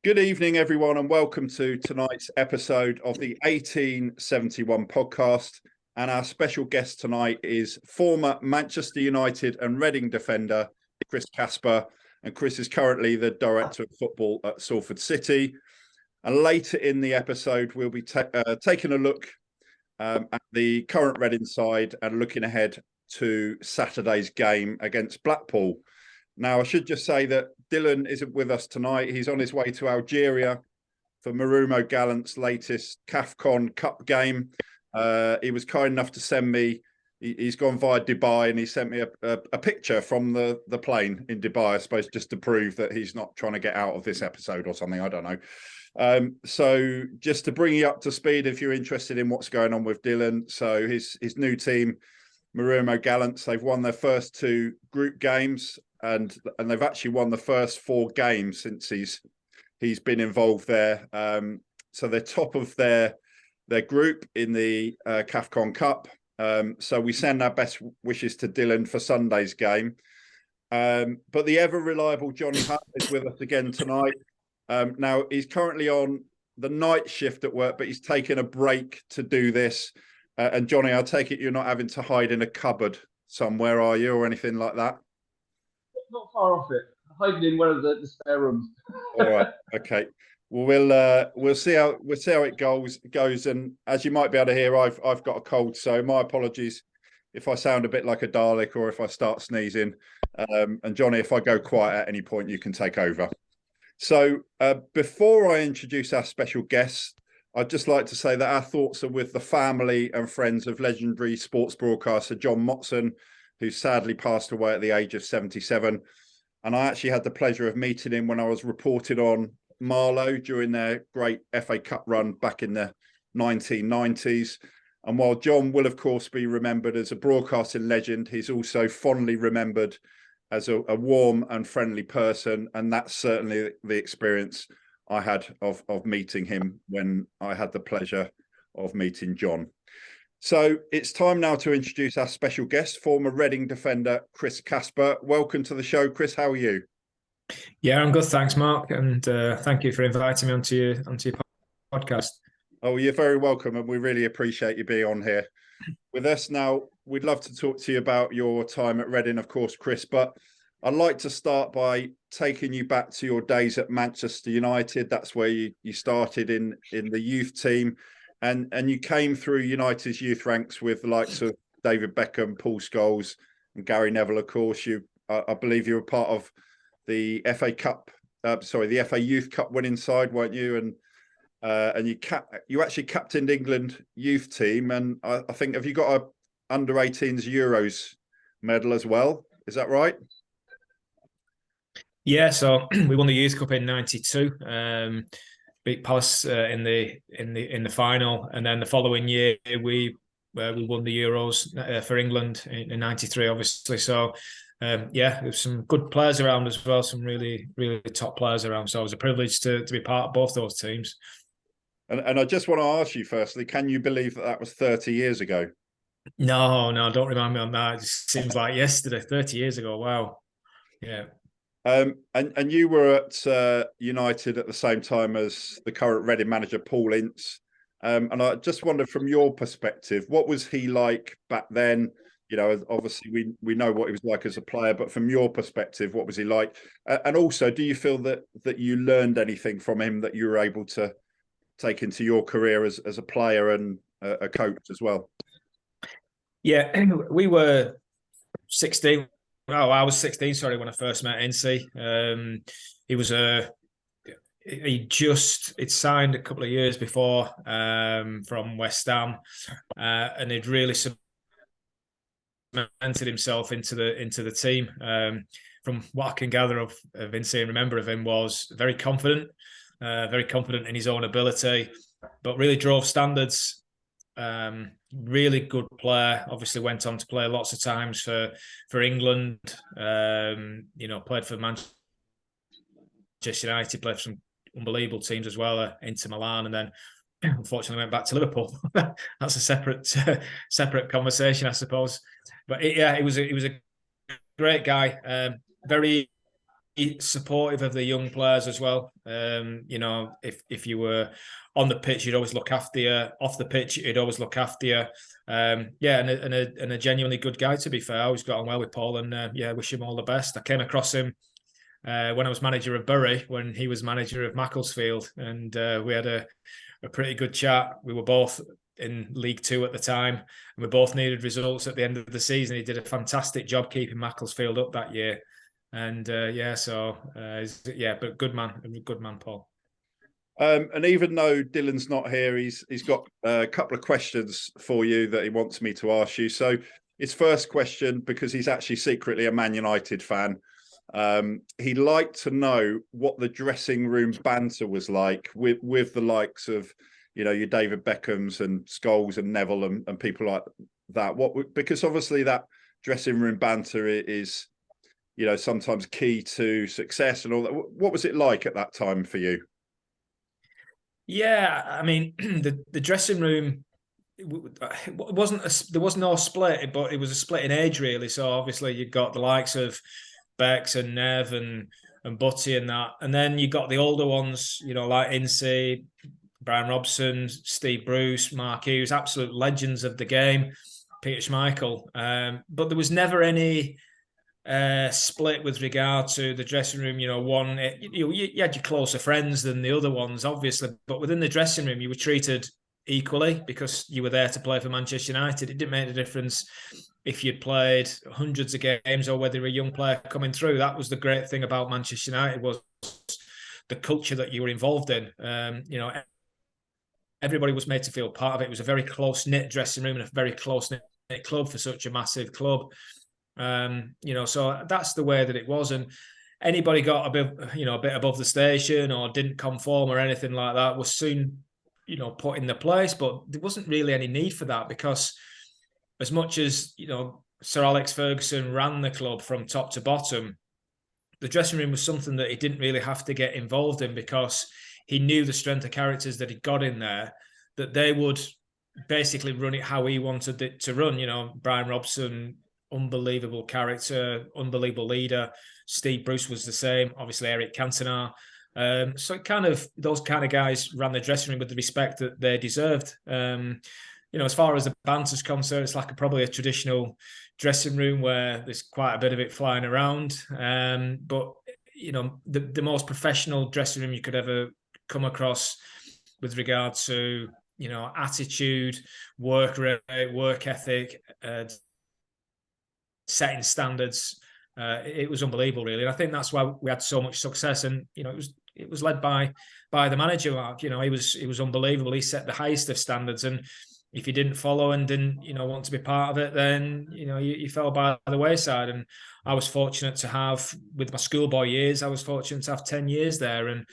Good evening, everyone, and welcome to tonight's episode of the 1871 podcast. And our special guest tonight is former Manchester United and Reading defender, Chris Casper. And Chris is currently the director of football at Salford City. And later in the episode, we'll be taking a look at the current Reading side and looking ahead to Saturday's game against Blackpool. Now, I should just say that Dylan isn't with us tonight. He's on his way to Algeria for Marumo Gallant's latest CAFCON Cup game. He was kind enough to send me, he's gone via Dubai, and he sent me a picture from the plane in Dubai, I suppose, just to prove that he's not trying to get out of this episode or something. I don't know. So just to bring you up to speed, if you're interested in what's going on with Dylan. So his new team, Marumo Gallants, they've won their first two group games. And they've actually won the first four games since he's been involved there. So they're top of their group in the CAFCON Cup. So we send our best wishes to Dylan for Sunday's game. But the ever reliable Johnny Hutt is with us again tonight. Now he's currently on the night shift at work, but he's taken a break to do this. And Johnny, I take it you're not having to hide in a cupboard somewhere, are you, or anything like that? Not far off it. Hiding in one of the spare rooms. All right. Okay. Well, we'll see how it goes. And as you might be able to hear, I've got a cold, so my apologies if I sound a bit like a Dalek or if I start sneezing. And Johnny, if I go quiet at any point, you can take over. So before I introduce our special guests, I'd just like to say that our thoughts are with the family and friends of legendary sports broadcaster John Motson, who sadly passed away at the age of 77. And I actually had the pleasure of meeting him when I was reported on Marlow during their great FA Cup run back in the 1990s. And while John will, of course, be remembered as a broadcasting legend, he's also fondly remembered as a warm and friendly person. And that's certainly the experience I had of meeting him when I had the pleasure of meeting John. So it's time now to introduce our special guest, former Reading defender, Chris Casper. Welcome to the show, Chris. How are you? Yeah, I'm good. Thanks, Mark. And thank you for inviting me onto your podcast. Oh, you're very welcome. And we really appreciate you being on here with us. Now, we'd love to talk to you about your time at Reading, of course, Chris. But I'd like to start by taking you back to your days at Manchester United. That's where you started in the youth team. And you came through United's youth ranks with the likes of David Beckham, Paul Scholes, and Gary Neville. Of course, I believe you were part of the FA Cup, the FA Youth Cup winning side, weren't you? And you actually captained England youth team, and I think have you got a under 18s Euros medal as well? Is that right? Yeah, so we won the Youth Cup in '92. Beat Palace in the final, and then the following year we won the Euros for England in '93, obviously. So there's some good players around as well, some really top players around. So it was a privilege to be part of both those teams. And I just want to ask you firstly, can you believe that was 30 years ago? No, don't remind me on that. It just seems like yesterday, 30 years ago. Wow. Yeah. And you were at United at the same time as the current Reading manager, Paul Ince. And I just wondered, from your perspective, what was he like back then? You know, obviously we know what he was like as a player, but from your perspective, what was he like? And also, do you feel that you learned anything from him that you were able to take into your career as a player and a coach as well? Yeah, we were 16. Oh, I was 16, sorry, when I first met Ince. He'd signed a couple of years before from West Ham, and he'd really cemented himself into the team. From what I can gather of Ince and remember of him, was very confident in his own ability, but really drove standards. Really good player. Obviously went on to play lots of times for England. Played for Manchester United, played for some unbelievable teams as well, Inter Milan, and then unfortunately went back to Liverpool. That's a separate conversation, I suppose. But he was a great guy. Very supportive of the young players as well. You know, if you were on the pitch, you'd always look after you. Off the pitch, he'd always look after you. Yeah, and a genuinely good guy, to be fair. I always got on well with Paul, and yeah, wish him all the best. I came across him when I was manager of Bury, when he was manager of Macclesfield, and we had a pretty good chat. We were both in League Two at the time, and we both needed results at the end of the season. He did a fantastic job keeping Macclesfield up that year. And yeah, so yeah, but good man, Paul. And even though Dylan's not here, he's got a couple of questions for you that he wants me to ask you. So his first question, because he's actually secretly a Man United fan, he'd like to know what the dressing room banter was like with the likes of, you know, your David Beckhams and Scholes and Neville and people like that. Because obviously that dressing room banter is, you know, sometimes key to success and all that. What was it like at that time for you? Yeah, I mean, the dressing room, it wasn't there was no split, but it was a split in age really. So obviously you got the likes of Bex and Nev and Butty and that, and then you got the older ones, you know, like Ince, Brian Robson, Steve Bruce, Mark Hughes, absolute legends of the game, Peter Schmeichel. But there was never any split with regard to the dressing room. You know, you had your closer friends than the other ones, obviously, but within the dressing room, you were treated equally because you were there to play for Manchester United. It didn't make a difference if you'd played hundreds of games or whether you were a young player coming through. That was the great thing about Manchester United, was the culture that you were involved in. You know, everybody was made to feel part of it. It was a very close-knit dressing room and a very close-knit club for such a massive club. You know, so that's the way that it was. And anybody got a bit above the station or didn't conform or anything like that was soon, you know, put in their place. But there wasn't really any need for that, because as much as, you know, Sir Alex Ferguson ran the club from top to bottom, the dressing room was something that he didn't really have to get involved in, because he knew the strength of characters that he got in there, that they would basically run it how he wanted it to run. You know, Brian Robson, unbelievable character, unbelievable leader. Steve Bruce was the same. Obviously, Eric Cantona. So those kind of guys ran the dressing room with the respect that they deserved. You know, as far as the banter's concerned, it's like probably a traditional dressing room where there's quite a bit of it flying around. But you know, the most professional dressing room you could ever come across with regard to, you know, attitude, work rate, work ethic, setting standards. It was unbelievable, really. And I think that's why we had so much success. And you know, it was led by the manager, Mark. You know, he was unbelievable. He set the highest of standards, and if you didn't follow and didn't, you know, want to be part of it, then, you know, you fell by the wayside. And I was fortunate to have, with my schoolboy years, I was fortunate to have 10 years there. And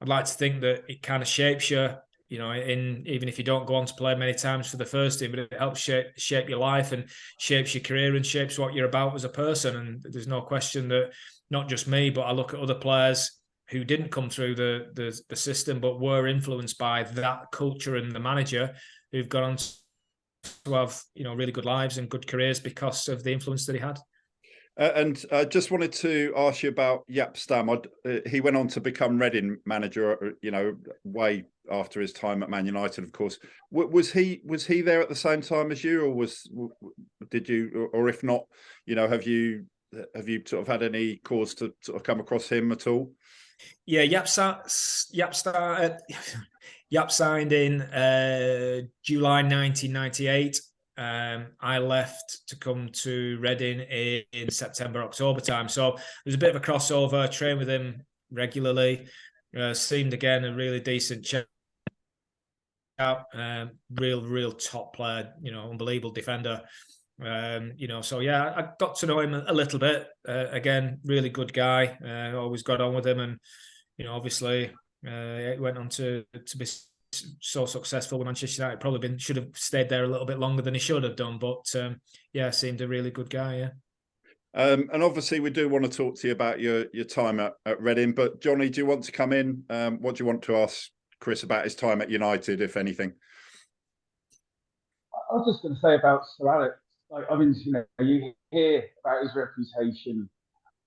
I'd like to think that it kind of shapes you, you know, even if you don't go on to play many times for the first team, but it helps shape your life and shapes your career and shapes what you're about as a person. And there's no question that not just me, but I look at other players who didn't come through the system, but were influenced by that culture and the manager, who've gone on to have, you know, really good lives and good careers because of the influence that he had. And I just wanted to ask you about Jaap Stam. He went on to become Reading manager, you know, way after his time at Man United, of course. Was he there at the same time as you, or did you, or if not, you know, have you sort of had any cause to sort of come across him at all? Yeah, Jaap signed in July 1998. I left to come to Reading in September, October time. So there's a bit of a crossover. Train with him regularly. Seemed again a really decent chap. Real top player. You know, unbelievable defender. You know, so yeah, I got to know him a little bit. Again, really good guy. Always got on with him, and you know, obviously, he went on to be so successful with Manchester United. Probably should have stayed there a little bit longer than he should have done, but yeah, seemed a really good guy. Yeah. And obviously, we do want to talk to you about your time at Reading. But Johnny, do you want to come in? What do you want to ask Chris about his time at United, if anything? I was just going to say about Sir Alex. Like, I mean, you know, you hear about his reputation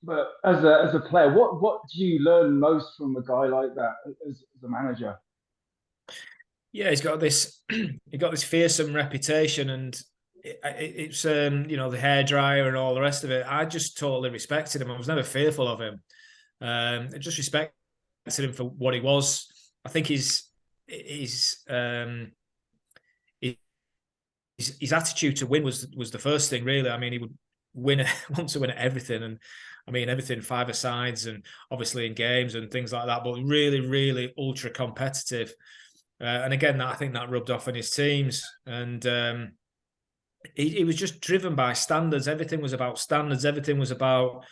But as a player, what do you learn most from a guy like that as a manager? Yeah, he's got this fearsome reputation, and it's the hairdryer and all the rest of it. I just totally respected him. I was never fearful of him. I just respected him for what he was. I think his attitude to win was the first thing, really. I mean, he would want to win at everything, and I mean everything, five-a-sides, and obviously in games and things like that. But really, really ultra competitive. And again, I think that rubbed off on his teams. And he was just driven by standards. Everything was about standards. Everything was about,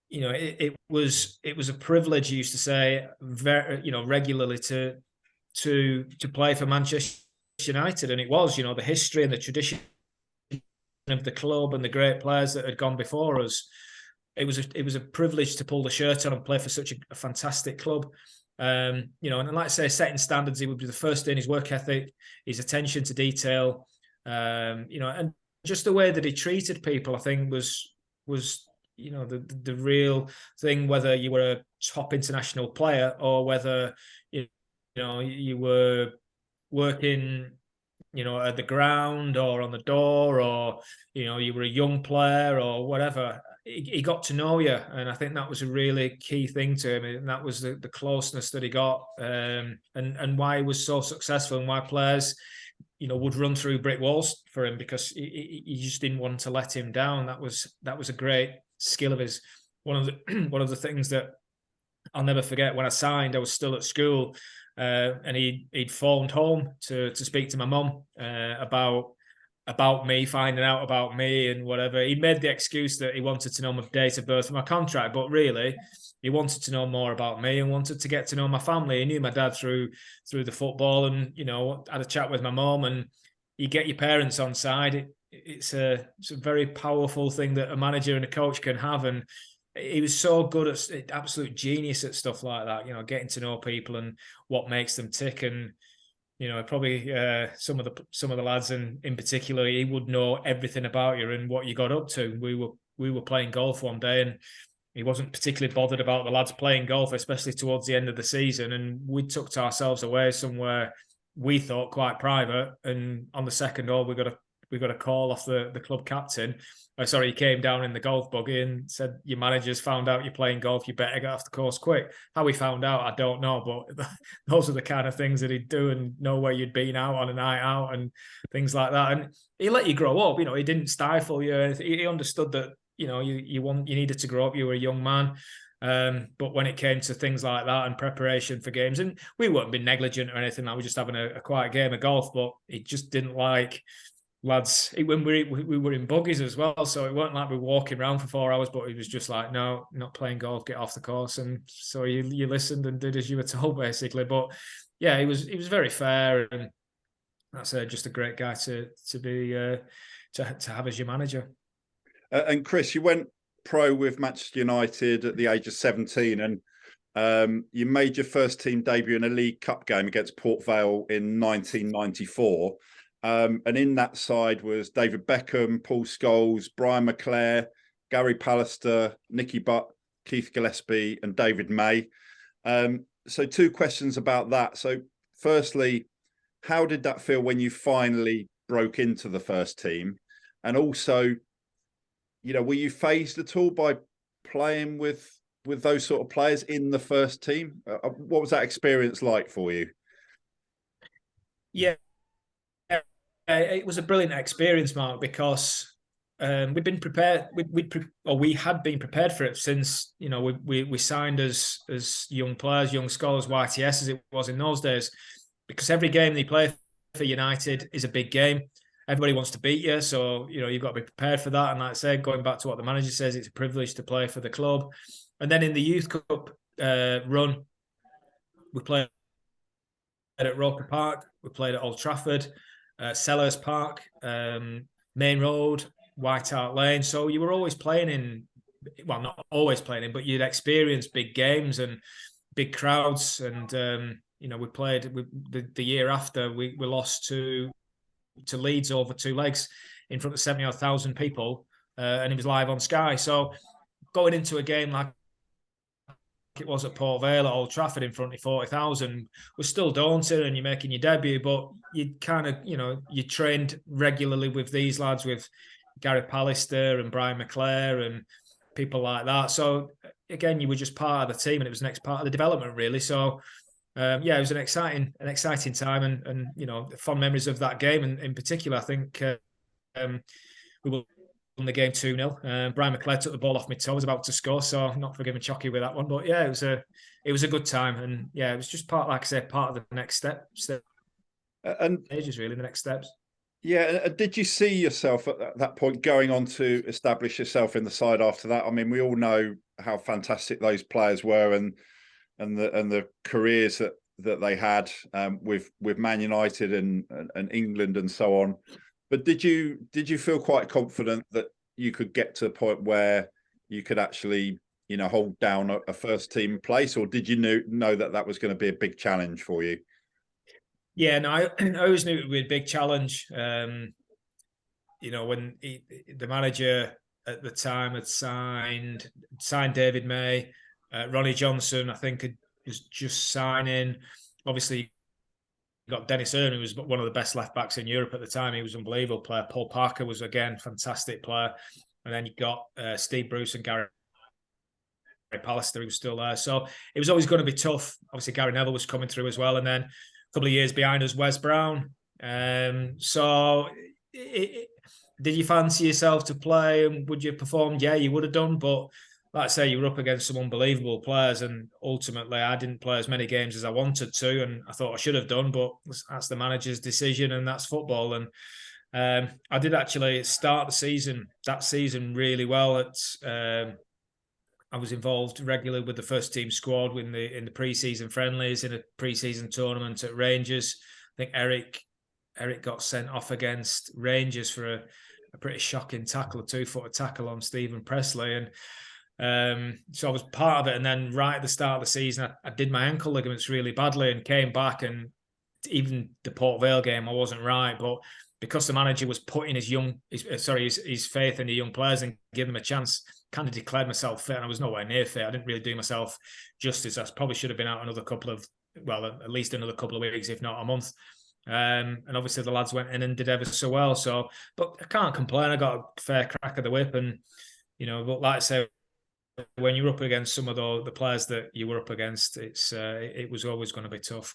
it was a privilege, he used to say, regularly to play for Manchester United. And it was, the history and the tradition of the club and the great players that had gone before us. It was a privilege to pull the shirt on and play for such a fantastic club. And like I say, setting standards, he would be the first in his work ethic, his attention to detail, and just the way that he treated people, I think was the real thing, whether you were a top international player or whether you were working at the ground or on the door, or you were a young player or whatever. He got to know you, and I think that was a really key thing to him, and that was the closeness that he got, and why he was so successful, and why players would run through brick walls for him, because he just didn't want to let him down. That was a great skill of his. One of the things that I'll never forget, when I signed, I was still at school, and he'd phoned home to speak to my mum about me, finding out about me and whatever. He made the excuse that he wanted to know my date of birth and my contract, but really he wanted to know more about me and wanted to get to know my family. He knew my dad through the football, and had a chat with my mom. And you get your parents on side. It's a very powerful thing that a manager and a coach can have. And he was so good at, absolute genius at stuff like that, getting to know people and what makes them tick. And probably some of the lads, and in particular, he would know everything about you and what you got up to. We were playing golf one day, and he wasn't particularly bothered about the lads playing golf, especially towards the end of the season. And we tucked ourselves away somewhere we thought quite private. And on the second hole, we got a call off the club captain. He came down in the golf buggy and said, "Your manager's found out you're playing golf. You better get off the course quick." How he found out, I don't know, but those are the kind of things that he'd do, and know where you'd been out on a night out and things like that. And he let you grow up. He didn't stifle you. He understood that you needed to grow up. You were a young man. But when it came to things like that and preparation for games, and we weren't being negligent or anything, like we were just having a quiet game of golf, but he just didn't like lads when we were in buggies as well, so it weren't like we were walking around for 4 hours, but he was just like, "No, not playing golf, get off the course." And so you listened and did as you were told, basically. But yeah, he was very fair, and that's just a great guy to have as your manager. And Chris, you went pro with Manchester United at the age of 17, and you made your first team debut in a League Cup game against Port Vale in 1994. And in that side was David Beckham, Paul Scholes, Brian McClare, Gary Pallister, Nicky Butt, Keith Gillespie, and David May. So two questions about that. So firstly, how did that feel when you finally broke into the first team? And also, were you fazed at all by playing with those sort of players in the first team? What was that experience like for you? Yeah. It was a brilliant experience, Mark, because we'd been prepared. We had been prepared for it since we signed as young players, young scholars, YTS as it was in those days. Because every game they play for United is a big game. Everybody wants to beat you, so you've got to be prepared for that. And like I said, going back to what the manager says, it's a privilege to play for the club. And then in the Youth Cup run, we played at Roker Park, we played at Old Trafford, Sellers Park, Main Road, White Hart Lane. So you were always playing not always playing but you'd experience big games and big crowds. And we played the year after we lost to Leeds over 2 legs in front of 70,000 people, and it was live on Sky. So going into a game like it was at Port Vale at Old Trafford in front of 40,000 was still daunting, and you're making your debut, but you kind of, you trained regularly with these lads, with Gary Pallister and Brian McClare and people like that. So again, you were just part of the team, and it was the next part of the development, really. So it was an exciting time, and fond memories of that game. And in particular, I think we won the game 2-0. Brian McClare took the ball off my toe. I was about to score, so not forgiving Chucky with that one. But yeah, it was a good time, and yeah, it was just part, like I said, part of the next stages, really, the next steps. Yeah, did you see yourself at that point going on to establish yourself in the side after that? I mean, we all know how fantastic those players were, and the careers that they had with Man United and England and so on. But did you feel quite confident that you could get to a point where you could actually, hold down a first team place, or did you know that was going to be a big challenge for you? Yeah, no, I always knew it would be a big challenge. When the manager at the time had signed David May, Ronnie Johnson, I think, was just signing. Obviously, got Dennis Irwin, who was one of the best left backs in Europe at the time. He was an unbelievable player. Paul Parker was, again, fantastic player. And then you got Steve Bruce and Gary Pallister, who was still there. So it was always going to be tough. Obviously, Gary Neville was coming through as well. And then a couple of years behind us, Wes Brown. Did you fancy yourself to play, and would you have performed? Yeah, you would have done. But like I say, you were up against some unbelievable players, and ultimately I didn't play as many games as I wanted to, and I thought I should have done, but that's the manager's decision, and that's football. And I did actually start that season really well. I was involved regularly with the first team squad in the pre-season friendlies, in a pre-season tournament at Rangers. I think Eric got sent off against Rangers for a pretty shocking tackle, a 2-footer tackle on Stephen Presley, and so I was part of it. And then right at the start of the season, I did my ankle ligaments really badly and came back, and even the Port Vale game I wasn't right, but because the manager was putting his faith in the young players and giving them a chance, kind of declared myself fit, and I was nowhere near fit. I didn't really do myself justice. I probably should have been out at least another couple of weeks, if not a month. And obviously the lads went in and did ever so well. So, but I can't complain. I got a fair crack of the whip, and but like I say, when you're up against some of the players that you were up against, it was always going to be tough.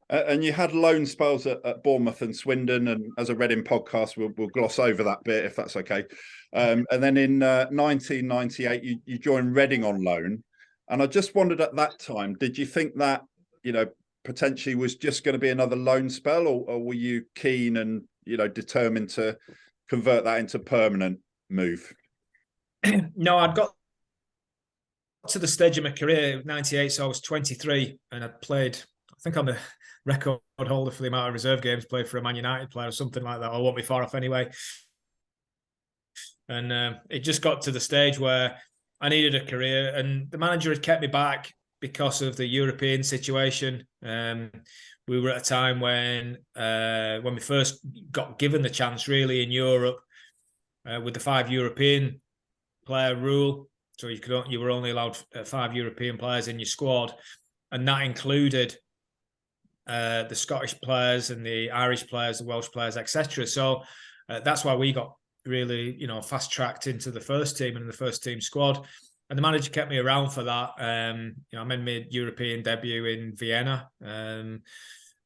And you had loan spells at Bournemouth and Swindon, and as a Reading podcast, we'll gloss over that bit if that's okay. And then in 1998, you joined Reading on loan, and I just wondered at that time, did you think that potentially was just going to be another loan spell, or were you keen and determined to convert that into a permanent move? No, I'd got to the stage of my career, 98, so I was 23, and I played, I think I'm the record holder for the amount of reserve games played for a Man United player or something like that. I won't be far off anyway. And it just got to the stage where I needed a career, and the manager had kept me back because of the European situation. We were at a time when we first got given the chance, really, in Europe with the 5 European player rule. So you were only allowed 5 European players in your squad, and that included the Scottish players and the Irish players, the Welsh players, etc. So that's why we got really, fast tracked into the first team and the first team squad. And the manager kept me around for that. I made my European debut in Vienna.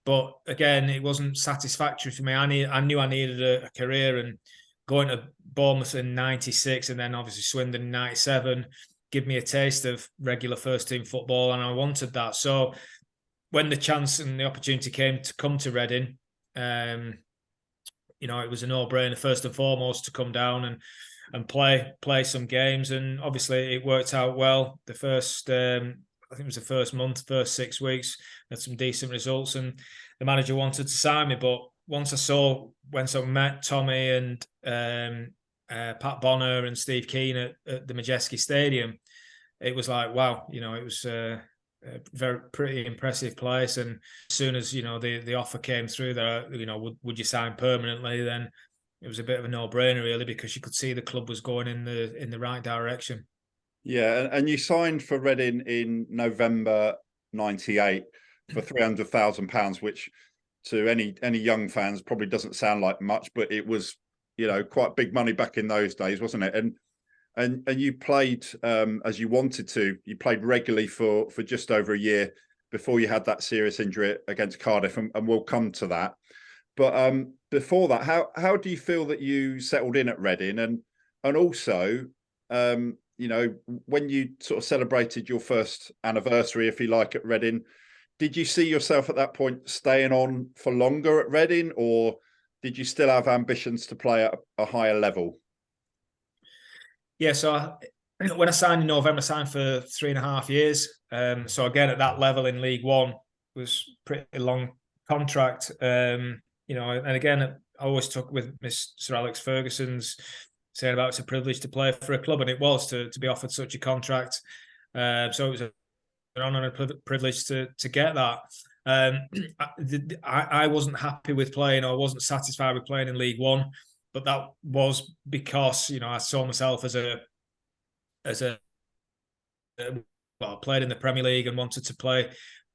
But again, it wasn't satisfactory for me. I knew I needed a career, and going to Bournemouth in 96 and then obviously Swindon in 97 give me a taste of regular first team football, and I wanted that. So when the chance and the opportunity came to come to Reading, it was a no-brainer first and foremost to come down and play some games, and obviously it worked out well. The first, I think it was the first month, first 6 weeks, had some decent results, and the manager wanted to sign me. But once I met Tommy and Pat Bonner and Steve Keane at the Majeski Stadium, it was like, wow, it was a pretty impressive place. And as soon as the offer came through there, would you sign permanently? Then it was a bit of a no-brainer, really, because you could see the club was going in the right direction. Yeah, and you signed for Reading in November '98 for £300,000, which to any young fans probably doesn't sound like much, but it was, quite big money back in those days, wasn't it? And you played as you wanted to. You played regularly for just over a year before you had that serious injury against Cardiff, and we'll come to that. But before that, how do you feel that you settled in at Reading, and also, when you sort of celebrated your first anniversary, if you like, at Reading, did you see yourself at that point staying on for longer at Reading, or did you still have ambitions to play at a higher level? Yeah, so when I signed in November, I signed for 3.5 years. So again, at that level in League One, was pretty long contract. And again, I always took with Mr. Alex Ferguson's saying about it's a privilege to play for a club, and it was to be offered such a contract. So it was an honour and a privilege to get that. I wasn't happy with playing, or wasn't satisfied with playing in League One, but that was because I saw myself as a I played in the Premier League and wanted to play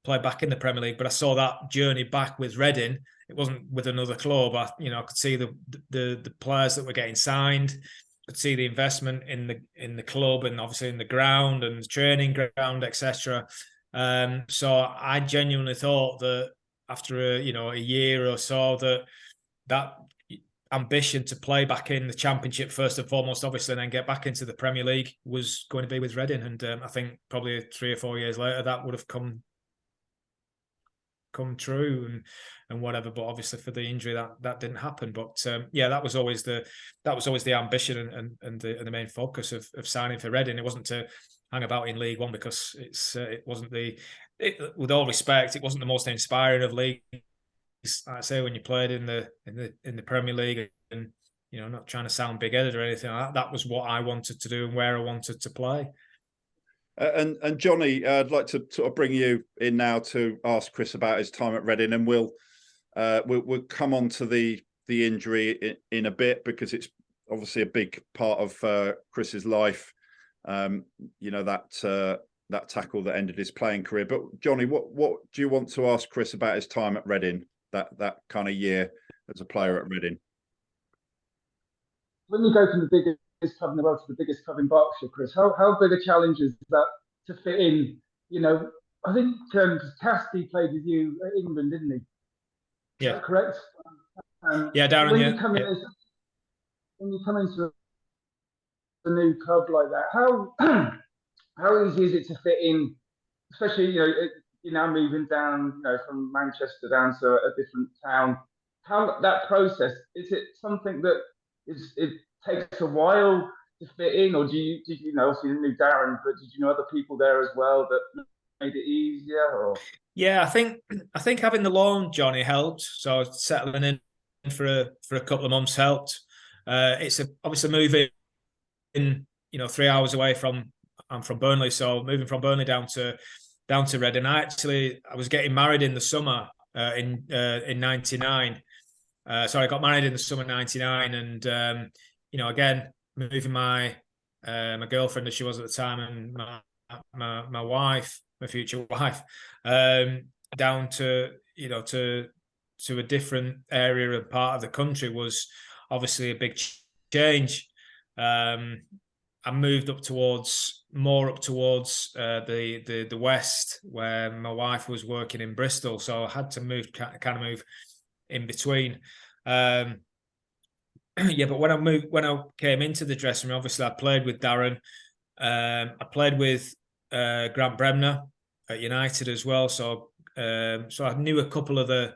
back in the Premier League, but I saw that journey back with Reading. It wasn't with another club. I could see the players that were getting signed, could see the investment in the club, and obviously in the ground and the training ground, etc. So I genuinely thought that after a year or so that ambition to play back in the Championship first and foremost, obviously, and then get back into the Premier League was going to be with Reading. And I think probably 3 or 4 years later that would have come true and whatever. But obviously for the injury that didn't happen. But that was always the ambition and the main focus of signing for Reading. It wasn't to hang about in League One, because it wasn't with all respect, it wasn't the most inspiring of leagues. I say, when you played in the Premier League, and not trying to sound big-headed or anything like that, that was what I wanted to do and where I wanted to play. And Johnny, I'd like to sort of bring you in now to ask Chris about his time at Reading, and we'll come on to the injury in a bit, because it's obviously a big part of Chris's life. That tackle that ended his playing career. But Johnny, what do you want to ask Chris about his time at Reading, that kind of year as a player at Reading? When you go from the biggest club in the world to the biggest club in Berkshire, Chris, how big a challenge is that to fit in? I think Casper played with you at England, didn't he? Yeah. Is that correct? Yeah, Darren. When you come into a new club like that, how easy is it to fit in? Especially, you're now moving down, from Manchester down to a different town. How that process, is it something that it takes a while to fit in, or did you obviously you knew Darren, but did you know other people there as well that made it easier? Or yeah, I think having the loan, Johnny, helped. So settling in for a couple of months helped. It's obviously moving in 3 hours away I'm from Burnley, so moving from Burnley down to Reading. I was getting married in the summer in '99. So I got married in the summer '99, and again, moving my girlfriend, as she was at the time, and my wife, my future wife, down to a different area and part of the country was obviously a big change. I moved more up towards the west, where my wife was working in Bristol, so I had to move in between. But when I came into the dressing room, obviously I played with Darren. I played with Grant Bremner at United as well, so I knew a couple of the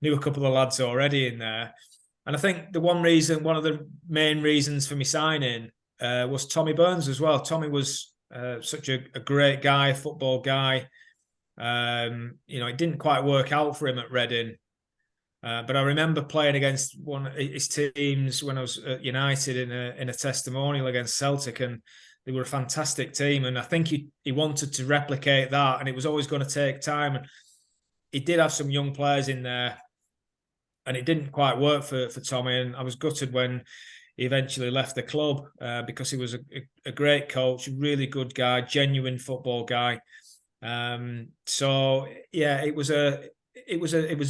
lads already in there. And I think one of the main reasons for me signing was Tommy Burns as well. Tommy was such a great guy, football guy. It didn't quite work out for him at Reading. But I remember playing against one of his teams when I was at United in a testimonial against Celtic, and they were a fantastic team. And I think he wanted to replicate that, and it was always going to take time. And he did have some young players in there, and it didn't quite work for Tommy. And I was gutted when he eventually left the club because he was a great coach, really good guy, genuine football guy. So yeah, it was a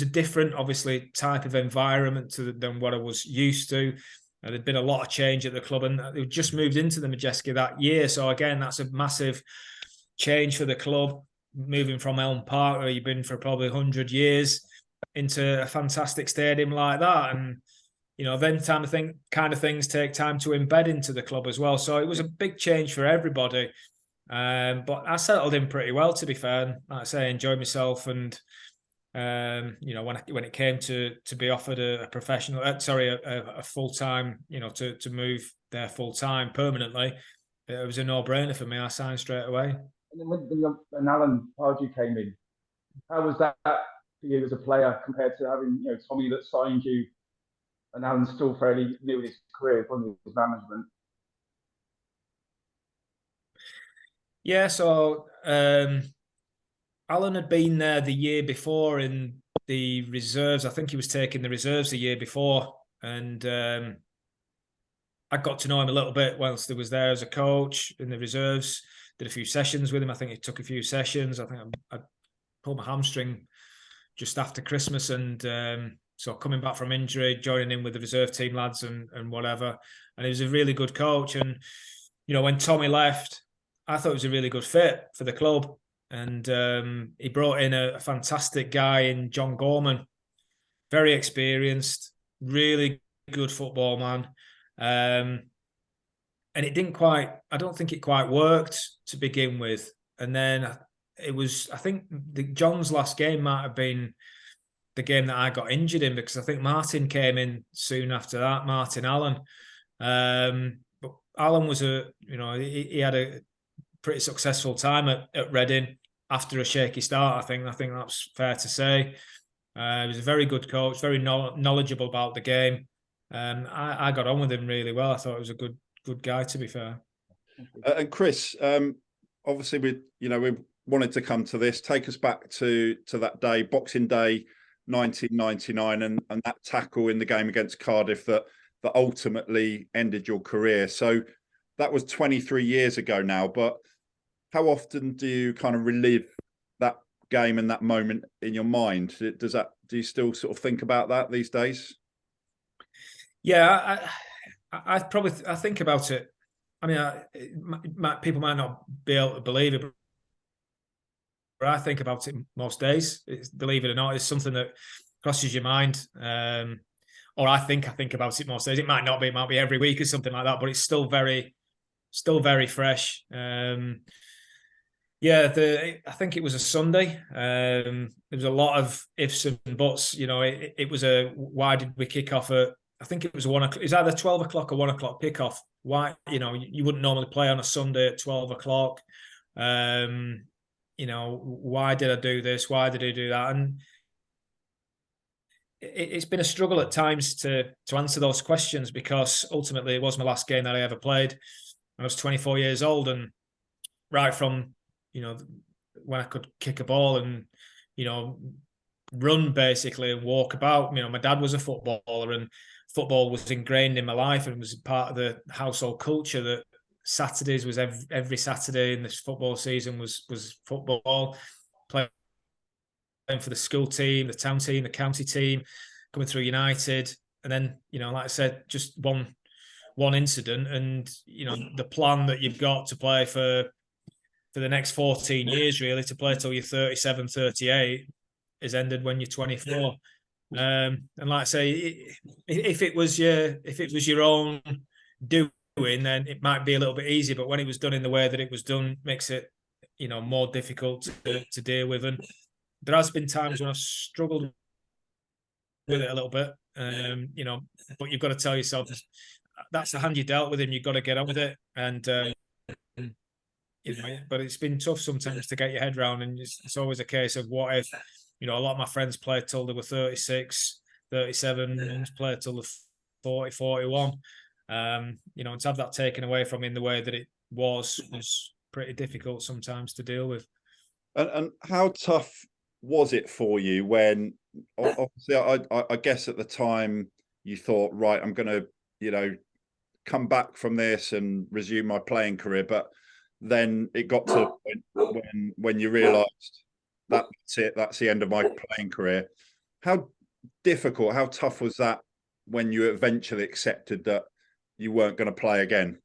different, obviously, type of environment than what I was used to. There'd been a lot of change at the club, and they just moved into the Majestic that year. So again, that's a massive change for the club, moving from Elm Park, where you've been for probably 100 years, into a fantastic stadium like that. And then kind of things take time to embed into the club as well. So it was a big change for everybody. But I settled in pretty well, to be fair. And like I say, I enjoyed myself. And when it came to be offered a professional, a full time, to move there full time permanently, it was a no-brainer for me. I signed straight away. And then when Alan Pardew came in, how was that for you as a player compared to having Tommy that signed you, and Alan's still fairly new in his career from his management? Yeah, so Alan had been there the year before in the reserves. I think he was taking the reserves the year before, and I got to know him a little bit whilst he was there as a coach in the reserves. Did a few sessions with him. I think it took a few sessions. I think I pulled my hamstring just after Christmas, and so coming back from injury, joining in with the reserve team lads and whatever. And he was a really good coach. And when Tommy left, I thought he was a really good fit for the club. And he brought in a fantastic guy in John Gorman, very experienced, really good football man. And it didn't quite, I don't think it quite worked to begin with. And then it was, I think John's last game might have been the game that I got injured in, because I think Martin came in soon after that, Martin Allen. But Allen was he had a pretty successful time at Reading after a shaky start. I think that's fair to say. He was a very good coach, very knowledgeable about the game. I got on with him really well. I thought he was a good guy, to be fair. And Chris, obviously we wanted to come to this. Take us back to that day, Boxing Day 1999, and that tackle in the game against Cardiff that ultimately ended your career. So that was 23 years ago now, but how often do you kind of relive that game and that moment in your mind? Do you still sort of think about that these days? Yeah, I think about it. I mean, people might not be able to believe it, but I think about it most days. Believe it or not, it's something that crosses your mind. Or I think about it most days. It might not be, it might be every week or something like that, but it's still very fresh. I think it was a Sunday. There was a lot of ifs and buts. It was why did we kick off at, I think it was 1 o'clock. It's either 12 o'clock or 1 o'clock kickoff. Why, you wouldn't normally play on a Sunday at 12 o'clock. Why did I do this? Why did I do that? And it's been a struggle at times to answer those questions, because ultimately it was my last game that I ever played. I was 24 years old, and right from, when I could kick a ball and, run basically and walk about. My dad was a footballer, and football was ingrained in my life and was part of the household culture, that Saturdays was every Saturday in this football season was football, playing for the school team, the town team, the county team, coming through United. And then, like I said, just one incident, and, the plan that you've got to play for the next 14 years, really, to play till you're 37, 38, is ended when you're 24. And like I say, if it was your own doing, then it might be a little bit easier. But when it was done in the way that it was done, makes it, more difficult to deal with. And there has been times when I've struggled with it a little bit, but you've got to tell yourself that's the hand you dealt with, and you've got to get on with it. And but it's been tough sometimes to get your head around, and it's always a case of what if. A lot of my friends played till they were 36, 37, and played till they're 40, 41. And to have that taken away from me in the way that it was pretty difficult sometimes to deal with. And how tough was it for you when, obviously, I guess at the time you thought, right, I'm going to, come back from this and resume my playing career, but then it got to the point when you realised that's it, that's the end of my playing career. How difficult, how tough was that when you eventually accepted that you weren't going to play again?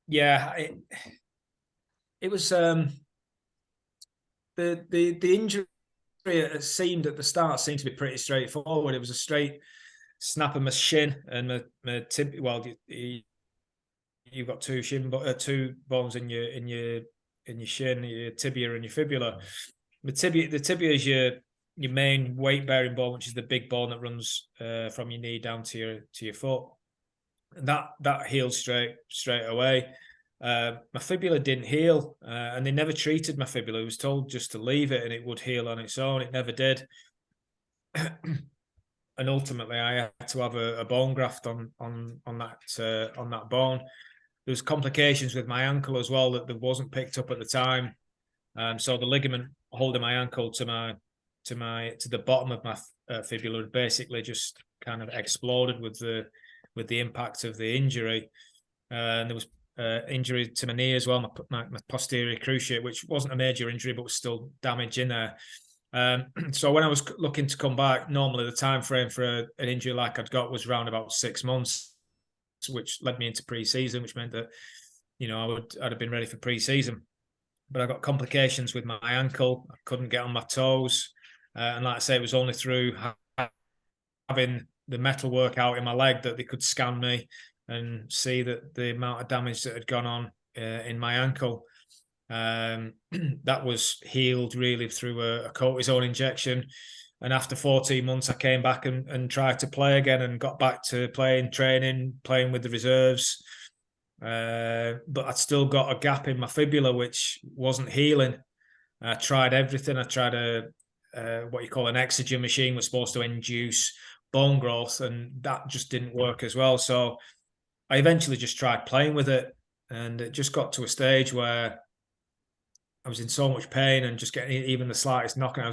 Yeah, it was the injury. It seemed at the start to be pretty straightforward. It was a straight snap of my shin and my tibia. Well, you've got two bones in your shin, your tibia and your fibula. The tibia is your main weight bearing bone, which is the big bone that runs from your knee down to your foot. And that healed straight away. My fibula didn't heal, and they never treated my fibula. I was told just to leave it and it would heal on its own. It never did. And ultimately, I had to have a bone graft on that bone. There was complications with my ankle as well that wasn't picked up at the time. So the ligament holding my ankle to the bottom of my fibula basically just kind of exploded with the impact of the injury. And there was injury to my knee as well, my posterior cruciate, which wasn't a major injury but was still damage in there. So when I was looking to come back, normally the time frame for an injury like I'd got was around about 6 months, which led me into pre-season, which meant that I'd have been ready for pre-season. But I got complications with my ankle. I couldn't get on my toes, and like I say, it was only through having the metal work out in my leg that they could scan me and see that the amount of damage that had gone on in my ankle. That was healed really through a cortisone injection. And after 14 months, I came back and tried to play again and got back to training with the reserves. But I'd still got a gap in my fibula, which wasn't healing. I tried everything. I tried what you call an exogen machine, was supposed to induce bone growth, and that just didn't work as well. So I eventually just tried playing with it, and it just got to a stage where I was in so much pain and just getting even the slightest knock. I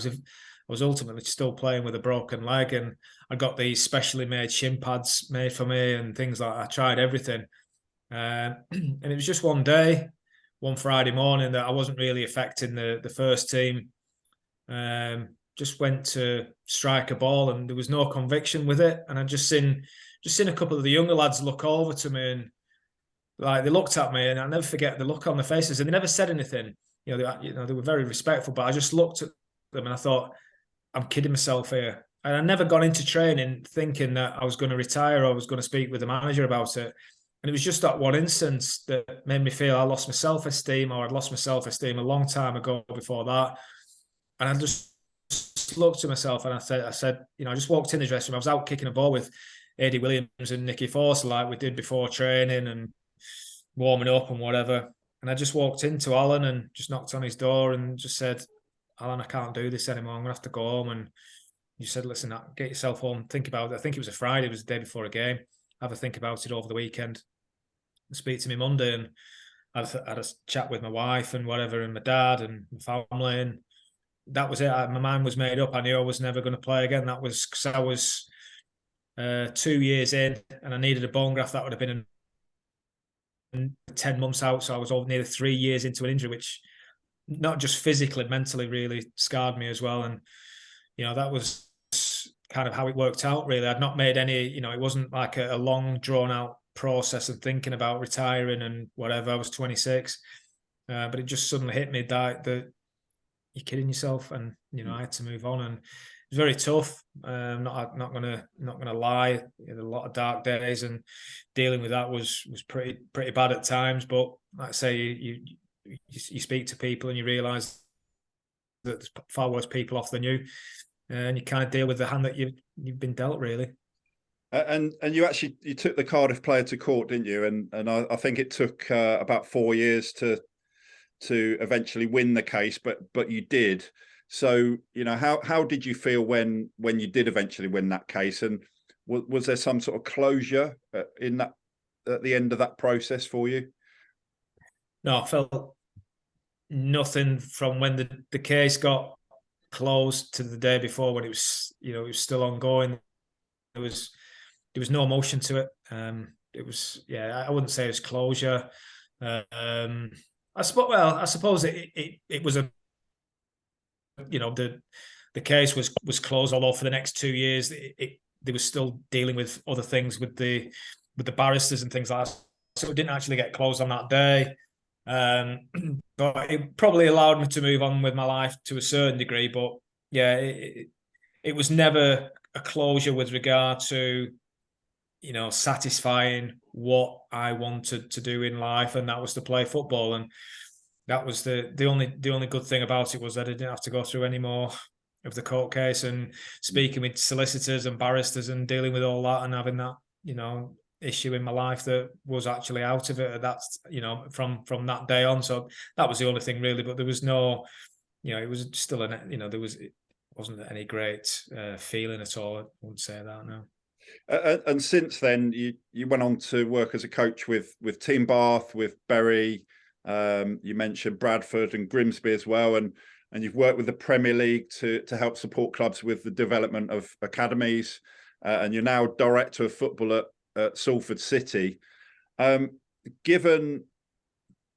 was ultimately still playing with a broken leg, and I got these specially made shin pads made for me and things like that. I tried everything. And it was just one day, one Friday morning, that I wasn't really affecting the first team. Just went to strike a ball and there was no conviction with it. And I just seen a couple of the younger lads look over to me, and like they looked at me, and I'll never forget the look on their faces, and they never said anything. They were very respectful, but I just looked at them and I thought, I'm kidding myself here. And I never got into training thinking that I was going to retire or I was going to speak with the manager about it. And it was just that one instance that made me feel I lost my self-esteem, or I'd lost my self-esteem a long time ago before that. And I just looked at myself and I said, I just walked in the dressing room. I was out kicking a ball with Eddie Williams and Nicky Forster like we did before training and warming up and whatever. And I just walked into Alan and just knocked on his door and just said, Alan, I can't do this anymore. I'm going to have to go home. And you said, listen, get yourself home, think about it. I think it was a Friday, it was the day before a game. Have a think about it over the weekend. Speak to me Monday, and I had a chat with my wife and whatever, and my dad and my family, and that was it. My mind was made up. I knew I was never going to play again. That was because I was 2 years in, and I needed a bone graft. That would have been 10 months out. So I was nearly 3 years into an injury, which not just physically, mentally really scarred me as well. And, that was kind of how it worked out, really. I'd not made any, it wasn't like a long drawn out process of thinking about retiring and whatever. I was 26, but it just suddenly hit me that you're kidding yourself, and I had to move on, and it was very tough. Not gonna lie, a lot of dark days, and dealing with that was pretty bad at times. But like I say, you speak to people and you realise that there's far worse people off than you, and you kind of deal with the hand that you've been dealt, really. And you took the Cardiff player to court, didn't you? And I think it took about 4 years to eventually win the case, but you did. So how did you feel when you did eventually win that case? And was there some sort of closure in that at the end of that process for you? No, I felt nothing from when the case got closed to the day before, when it was it was still ongoing. There was was no emotion to it. It was, I wouldn't say it was closure. I suppose it was the case was closed. Although for the next 2 years, they were still dealing with other things with the barristers and things like that. So it didn't actually get closed on that day. But it probably allowed me to move on with my life to a certain degree. But yeah, it was never a closure with regard to, satisfying what I wanted to do in life, and that was to play football. And that was the only good thing about it, was that I didn't have to go through any more of the court case and speaking with solicitors and barristers and dealing with all that, and having that, issue in my life that was actually out of it. That's, from that day on. So that was the only thing really, but there was no, it was still it wasn't any great feeling at all. I wouldn't say that, no. And since then, you went on to work as a coach with Team Bath, with Bury. You mentioned Bradford and Grimsby as well, and you've worked with the Premier League to help support clubs with the development of academies. And you're now director of football at Salford City. Given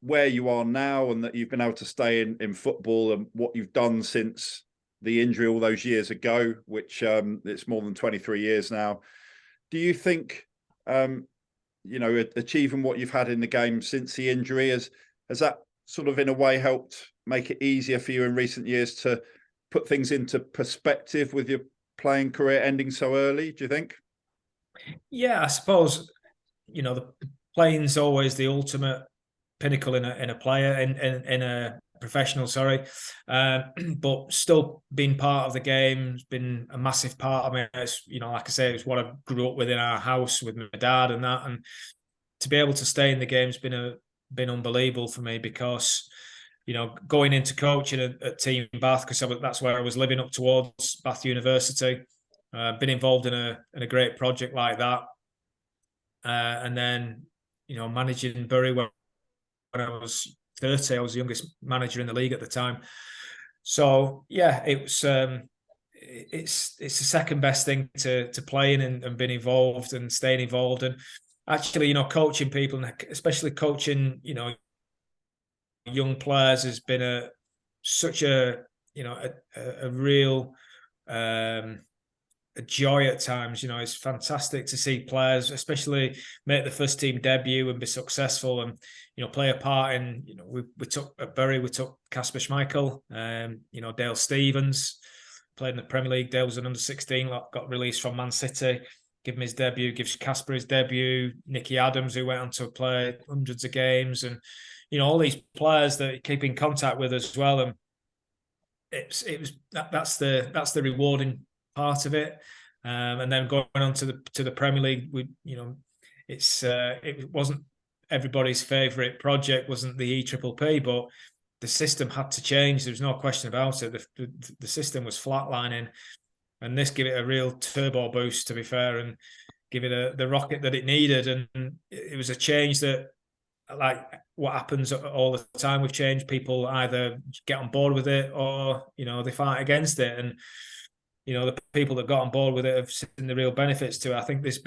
where you are now, and that you've been able to stay in football, and what you've done since the injury all those years ago, which it's more than 23 years now, do you think achieving what you've had in the game since the injury has that sort of in a way helped make it easier for you in recent years to put things into perspective with your playing career ending so early, do you think? Yeah, I suppose, the playing's always the ultimate pinnacle in a player, in a professional, sorry. But still being part of the game has been a massive part of me. It's, like I say, it's what I grew up with in our house with my dad and that. And to be able to stay in the game has been unbelievable for me, because, going into coaching at Team Bath, because that's where I was living up towards Bath University. Been involved in a great project like that, and then managing Bury when I was 30. I was the youngest manager in the league at the time. So yeah, it was it's the second best thing to playing and being involved and staying involved, and actually coaching people, and especially coaching young players has been such a real a joy at times. It's fantastic to see players, especially make the first team debut and be successful, and play a part in. We took at Bury, we took Casper Schmeichel, Dale Stevens played in the Premier League. Dale was an under-16, got released from Man City. Give him his debut, gives Casper his debut. Nicky Adams, who went on to play hundreds of games, and all these players that you keep in contact with as well. And that's the rewarding part of it. And then going on to the Premier League, it wasn't everybody's favourite project, wasn't the EPPP, but the system had to change. There's no question about it. The system was flatlining, and this gave it a real turbo boost, to be fair, and give it the rocket that it needed. And it was a change that, like what happens all the time with change, people either get on board with it or they fight against it. And the people that got on board with it have seen the real benefits to it. I think there's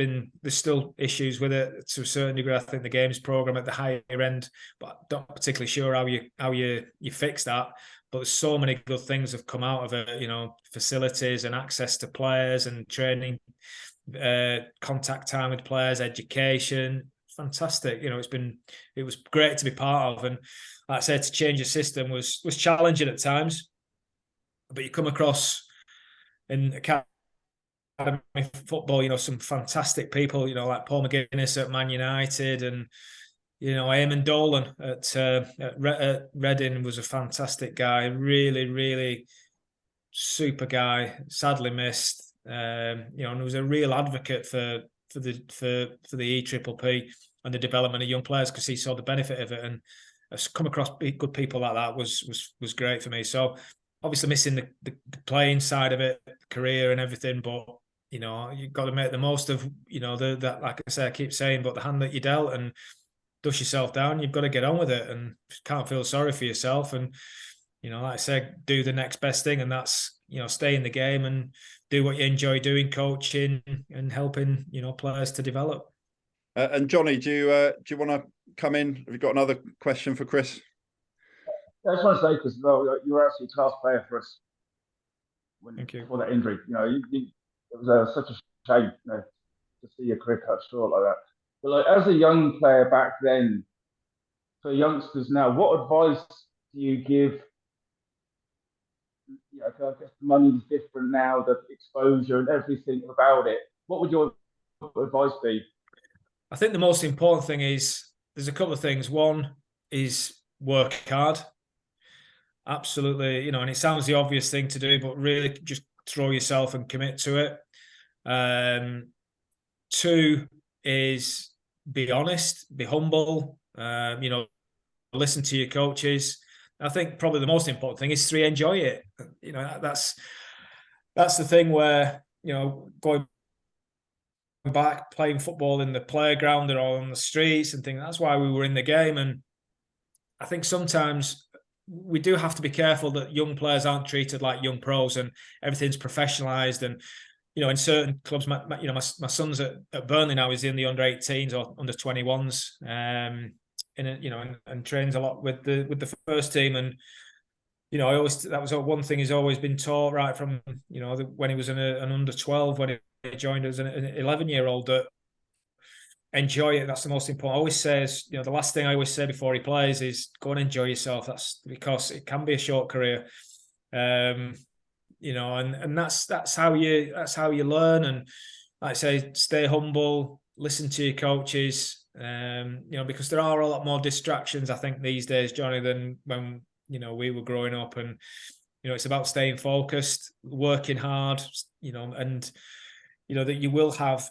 still issues with it to a certain degree. I think the games program at the higher end, but I'm not particularly sure how you fix that. But there's so many good things have come out of it. Facilities and access to players and training, contact time with players, education. Fantastic. It was great to be part of. And like I said, to change the system was challenging at times, but you come across in academy football, some fantastic people, like Paul McGuinness at Man United, and Eamon Dolan at Reading was a fantastic guy, really, really super guy, sadly missed. And he was a real advocate for the EPPP and the development of young players, because he saw the benefit of it, and come across good people like that was great for me. So obviously missing the playing side of it, career and everything, but you've got to make the most of that. Like I say, I keep saying, but the hand that you dealt, and dust yourself down. You've got to get on with it, and can't feel sorry for yourself. And like I said, do the next best thing, and that's stay in the game and do what you enjoy doing, coaching and helping players to develop. And Johnny, do you want to come in? Have you got another question for Chris? I just want to say, Chris, well, you were actually a class player for us before that injury. It was such a shame, to see your career cut short like that. But like, as a young player back then, for youngsters now, what advice do you give? I guess the money's different now, the exposure and everything about it. What would your advice be? I think the most important thing is there's a couple of things. One is work hard. Absolutely, and it sounds the obvious thing to do, but really just throw yourself and commit to it. Two is be honest, be humble, listen to your coaches. I think probably the most important thing is three, enjoy it. That's the thing where, going back, playing football in the playground or on the streets and things, that's why we were in the game. And I think sometimes we do have to be careful that young players aren't treated like young pros and everything's professionalized. And in certain clubs, my son's at Burnley now. He's in the under-18s or under-21s, and trains a lot with the first team. And that was one thing he's always been taught right from when he was an under-12, when he joined as an 11-year-old, that enjoy it. That's the most important. I always say, the last thing I always say before he plays is go and enjoy yourself. That's because it can be a short career. And that's how you learn. And like I say, stay humble, listen to your coaches, because there are a lot more distractions, I think, these days, Johnny, than when we were growing up. And it's about staying focused, working hard, and that you will have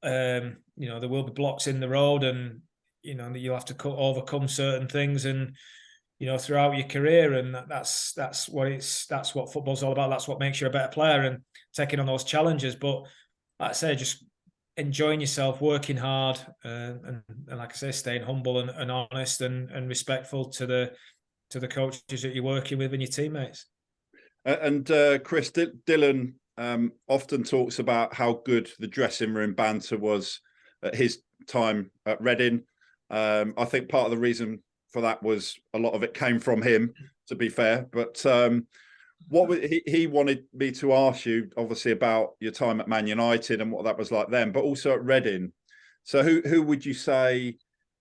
there will be blocks in the road, and that you'll have to overcome certain things, and throughout your career. And that's what football's all about. That's what makes you a better player, and taking on those challenges. But like I say, just enjoying yourself, working hard, and like I say, staying humble and honest and respectful to the coaches that you're working with and your teammates. And Chris, Dylan often talks about how good the dressing room banter was at his time at Reading. I think part of the reason for that was a lot of it came from him, to be fair. But he wanted me to ask you, obviously, about your time at Man United and what that was like then, but also at Reading. So who would you say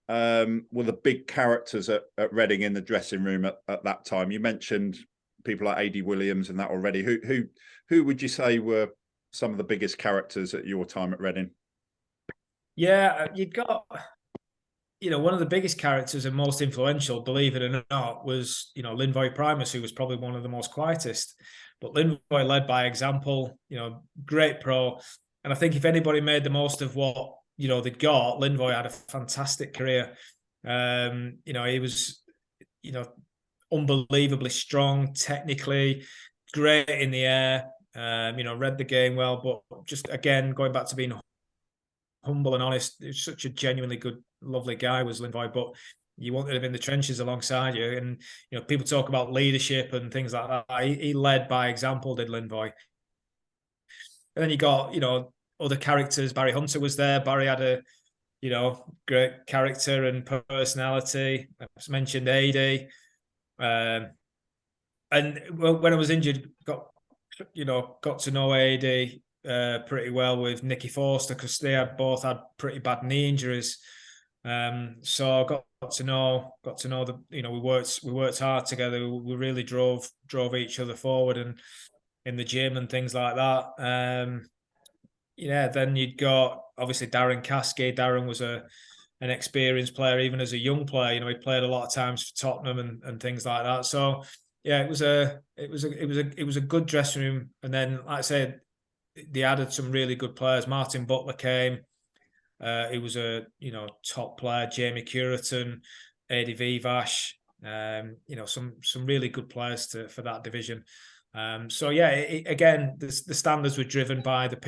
were the big characters at Reading in the dressing room at that time? You mentioned people like A.D. Williams and that already. Who would you say were some of the biggest characters at your time at Reading? Yeah, you've got, one of the biggest characters and most influential, believe it or not, was, Linvoy Primus, who was probably one of the most quietest. But Linvoy led by example, great pro. And I think if anybody made the most of what, they'd got, Linvoy had a fantastic career. He was, unbelievably strong, technically, great in the air, read the game well. But just, again, going back to being humble and honest, he was such a genuinely good, lovely guy, was Linvoy. But you wanted him in the trenches alongside you. And, people talk about leadership and things like that. He led by example, did Linvoy. And then you got, other characters. Barry Hunter was there. Barry had a, great character and personality. I just mentioned AD. And when I was injured, got to know AD pretty well with Nicky Forster, because they both had pretty bad knee injuries. So I got to know the, we worked hard together. We really drove each other forward and in the gym and things like that. Then you'd got obviously Darren Caskey. Darren was an experienced player, even as a young player. He played a lot of times for Tottenham and things like that. So yeah, it was a good dressing room. And then, like I said, they added some really good players. Martin Butler came. He was a top player. Jamie Curitan, Eddie Vivash. Some really good players for that division. So yeah, again, the standards were driven by the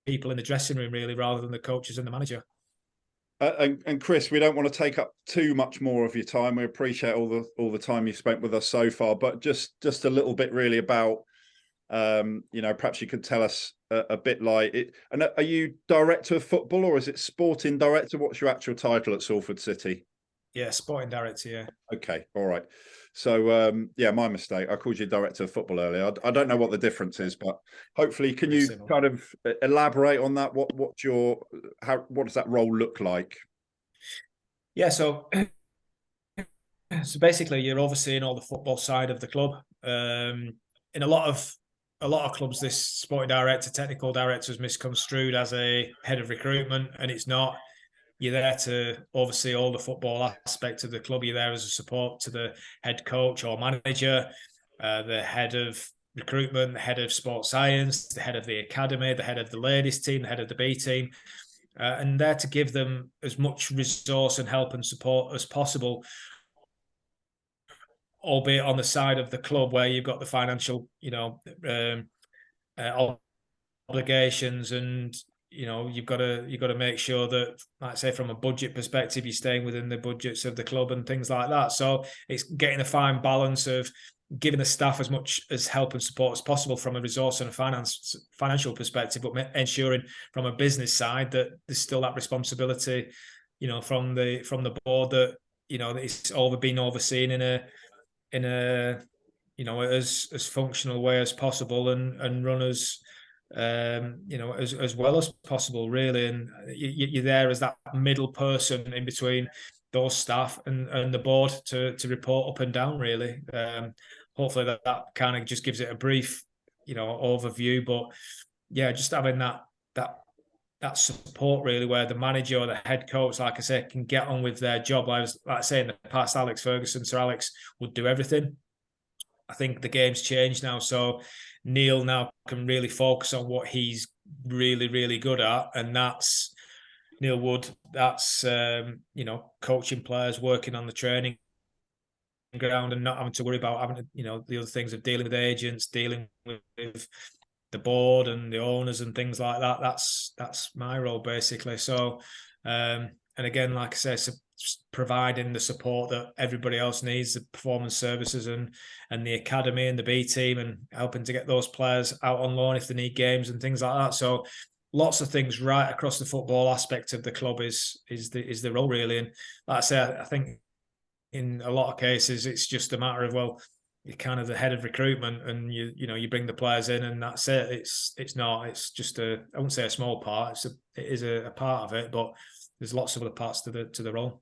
people in the dressing room, really, rather than the coaches and the manager. And Chris, we don't want to take up too much more of your time. We appreciate all the time you've spent with us so far, but just a little bit really about, perhaps you could tell us a bit like it. And are you director of football, or is it sporting director? What's your actual title at Salford City? Yeah, sporting director. Yeah. Okay, all right. So my mistake. I called you director of football earlier. I don't know what the difference is, but hopefully, can you kind of elaborate on that? What does that role look like? Yeah, so basically, you're overseeing all the football side of the club. In a lot of clubs, this sporting director, technical director is misconstrued as a head of recruitment, and it's not. You're there to oversee all the football aspect of the club. You're there as a support to the head coach or manager, the head of recruitment, the head of sports science, the head of the academy, the head of the ladies team, the head of the B team, and there to give them as much resource and help and support as possible, albeit on the side of the club where you've got the financial, obligations, and you've got to make sure that, like I say, from a budget perspective, you're staying within the budgets of the club and things like that. So it's getting a fine balance of giving the staff as much as help and support as possible from a resource and a financial perspective, but ensuring from a business side that there's still that responsibility, from the board, that it's being overseen in a as functional way as possible, and run as as well as possible, really. And you're there as that middle person in between those staff and the board to report up and down, really. Hopefully that kind of just gives it a brief, overview. But yeah, just having that support, really, where the manager or the head coach, like I say, can get on with their job. Like I say, in the past, Sir Alex would do everything. I think the game's changed now, so Neil now can really focus on what he's really, really good at, and that's Neil Wood. That's coaching players, working on the training ground, and not having to worry about having the other things of dealing with agents, dealing with the board and the owners and things like that. That's my role, basically. So, and again, like I say, so providing the support that everybody else needs, the performance services and the academy and the B team, and helping to get those players out on loan if they need games and things like that. So lots of things right across the football aspect of the club is the role, really. And like I say, I think in a lot of cases it's just a matter of, well, you're kind of the head of recruitment, and you bring the players in, and that's it. It's just I wouldn't say a small part. It is a part of it, but there's lots of other parts to the role.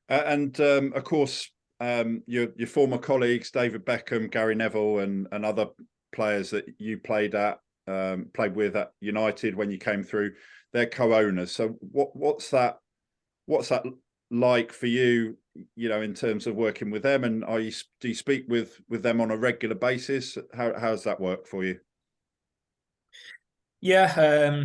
And of course, your former colleagues, David Beckham, Gary Neville, and other players that you played with at United when you came through, they're co-owners. So what's that like for you? In terms of working with them, and do you speak with them on a regular basis? How's that work for you? Yeah,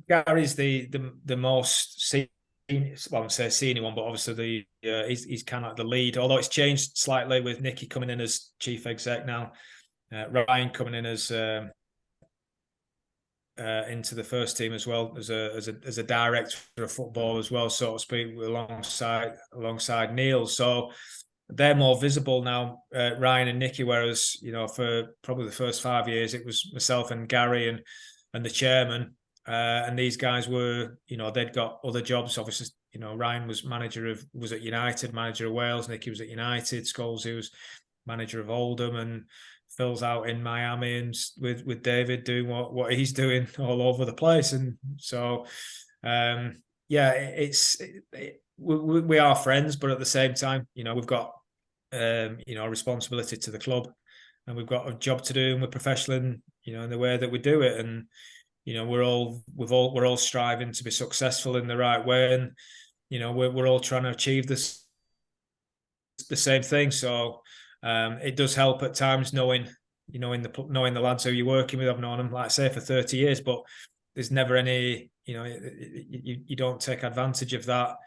Gary's the most senior, well, I wouldn't say senior one, but obviously he's kind of like the lead. Although it's changed slightly with Nicky coming in as chief exec now, Ryan coming in as into the first team as well, as a director of football as well, so to speak, alongside Neil. So they're more visible now, Ryan and Nicky, whereas for probably the first 5 years it was myself and Gary and the chairman, and these guys were, they'd got other jobs. Obviously, Ryan was at United, manager of Wales. Nicky was at United. Scholes, he was manager of Oldham, and Phil's out in Miami and with David doing what he's doing all over the place. And so, we are friends, but at the same time, we've got a responsibility to the club, and we've got a job to do, and we're professional in the way that we do it. And we're all striving to be successful in the right way, and we're all trying to achieve the same thing. So it does help at times knowing the lads who you're working with. I've known them, like I say, for 30 years, but there's never any, you don't take advantage of that.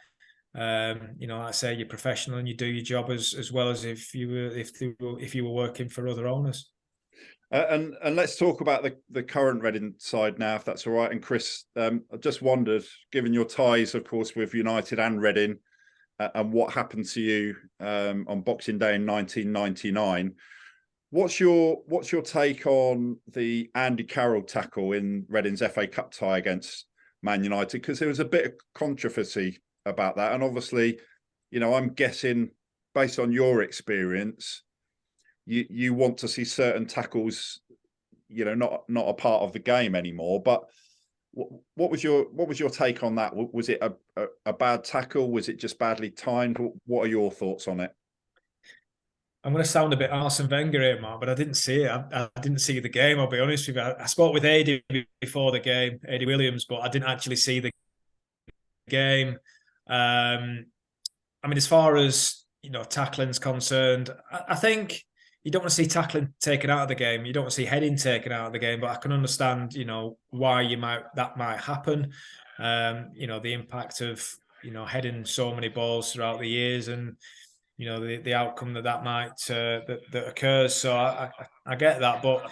Like I say, you're professional and you do your job as well as if you were working for other owners. And let's talk about the current Reading side now, if that's all right. And Chris, I just wondered, given your ties, of course, with United and Reading, and what happened to you on Boxing Day in 1999, what's your take on the Andy Carroll tackle in Reading's FA Cup tie against Man United? Because there was a bit of controversy about that, and obviously, I'm guessing based on your experience, you want to see certain tackles, not a part of the game anymore. But what was your take on that? Was it a bad tackle? Was it just badly timed? What are your thoughts on it? I'm going to sound a bit Arsene Wenger here, Mark, but I didn't see it. I didn't see the game, I'll be honest with you. I spoke with Adi before the game, Adi Williams, but I didn't actually see the game. I mean, as far as, tackling's concerned, I think you don't want to see tackling taken out of the game. You don't want to see heading taken out of the game, but I can understand, why that might happen. The impact of, heading so many balls throughout the years and, the outcome that might that occurs. So I get that, but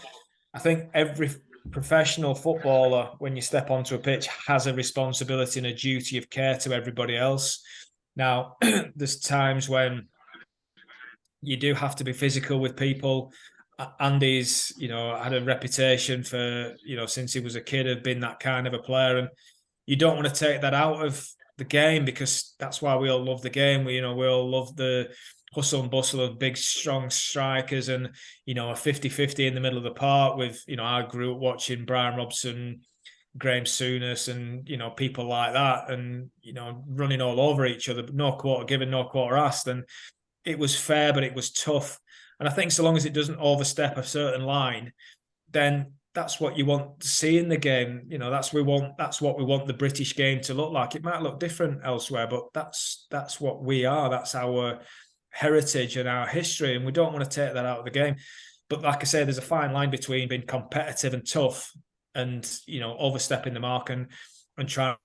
I think every professional footballer, when you step onto a pitch, has a responsibility and a duty of care to everybody else. Now, there's times when you do have to be physical with people. Andy's, had a reputation for, since he was a kid, have been that kind of a player, and you don't want to take that out of the game, because that's why we all love the game. We all love the hustle and bustle of big, strong strikers, and, a 50-50 in the middle of the park with, I grew up watching Brian Robson, Graham Souness, and, people like that, and, running all over each other, but no quarter given, no quarter asked. And it was fair, but it was tough. And I think so long as it doesn't overstep a certain line, then that's what you want to see in the game. That's what we want the British game to look like. It might look different elsewhere, but that's what we are. That's our heritage and our history, and we don't want to take that out of the game. But like I say, there's a fine line between being competitive and tough and, overstepping the mark and trying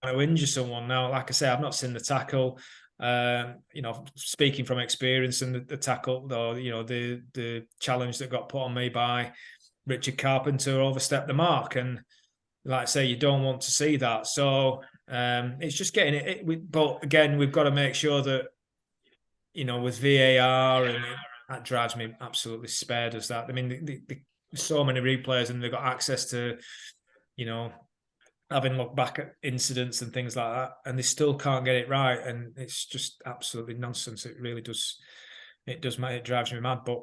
to injure someone. Now, like I say, I've not seen the tackle. Speaking from experience, and the tackle, or the challenge that got put on me by Richard Carpenter overstepped the mark, and like I say, you don't want to see that. So it's just getting it. But again, we've got to make sure that, with VAR, and that drives me absolutely spare. Does that? I mean, so many replays, and they've got access to, having looked back at incidents and things like that, and they still can't get it right, and it's just absolutely nonsense. It really does. It drives me mad. But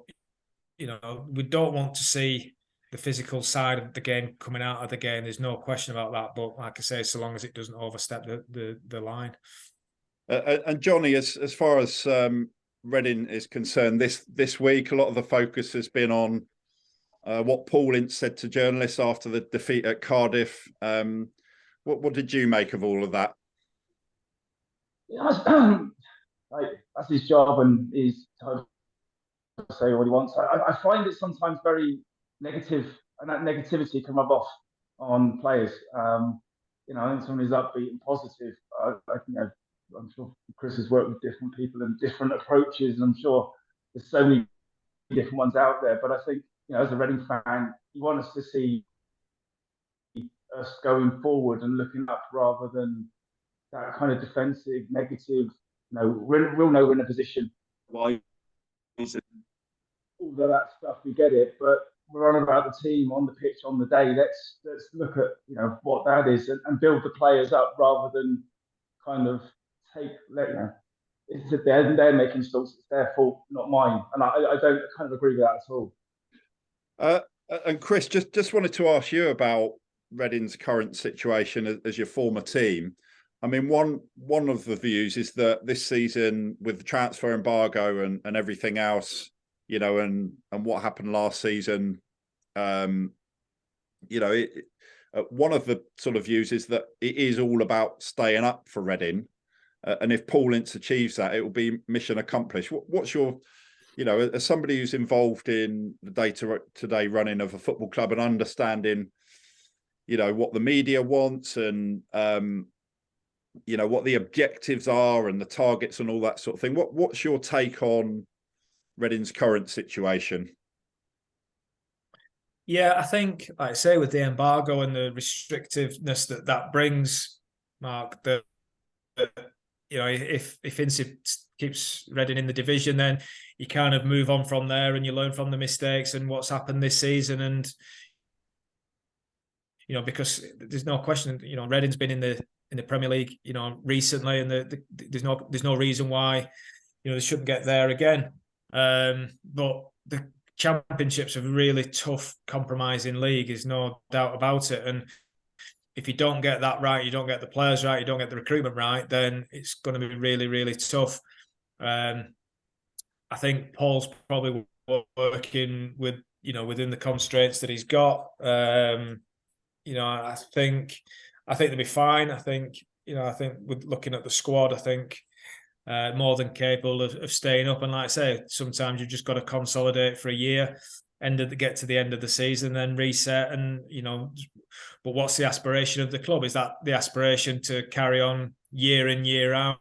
we don't want to see the physical side of the game coming out of the game. There's no question about that. But like I say, so long as it doesn't overstep the line. And Johnny, as far as Reading is concerned, this week a lot of the focus has been on what Paul Ince said to journalists after the defeat at Cardiff. What did you make of all of that? Yeah, that's his job, and he's to say what he wants. I find it sometimes very negative, and that negativity can rub off on players. I think someone who's upbeat and positive. I'm sure Chris has worked with different people and different approaches, and I'm sure there's so many different ones out there. But I think, as a Reading fan, you want us to see us going forward and looking up rather than that kind of defensive, negative. We'll know we're in a position. Why? All of that stuff, we get it, but we're on about the team on the pitch on the day. Let's look at what that is and build the players up rather than kind of they're making mistakes. It's their fault, not mine. And I don't kind of agree with that at all. And Chris, just wanted to ask you about Reading's current situation as your former team. I mean, one of the views is that this season, with the transfer embargo and everything else, and what happened last season, one of the sort of views is that it is all about staying up for Reading. And if Paul Ince achieves that, it will be mission accomplished. What's your, as somebody who's involved in the day-to-day running of a football club and understanding, what the media wants and, what the objectives are and the targets and all that sort of thing. What's your take on Reading's current situation? Yeah, I think, like I say, with the embargo and the restrictiveness that brings, Mark, if Ince keeps Reading in the division, then you kind of move on from there and you learn from the mistakes and what's happened this season. And because there's no question, Reading's been in the Premier League, recently, and there's no reason why, they shouldn't get there again. But the Championship's a really tough, compromising league. There's no doubt about it. And if you don't get that right, you don't get the players right, you don't get the recruitment right, then it's going to be really, really tough. I think Paul's probably working with, within the constraints that he's got. I think they'll be fine. I think with looking at the squad, I think more than capable of staying up. And like I say, sometimes you've just got to consolidate for a year, get to the end of the season, then reset. And but what's the aspiration of the club? Is that the aspiration to carry on year in, year out,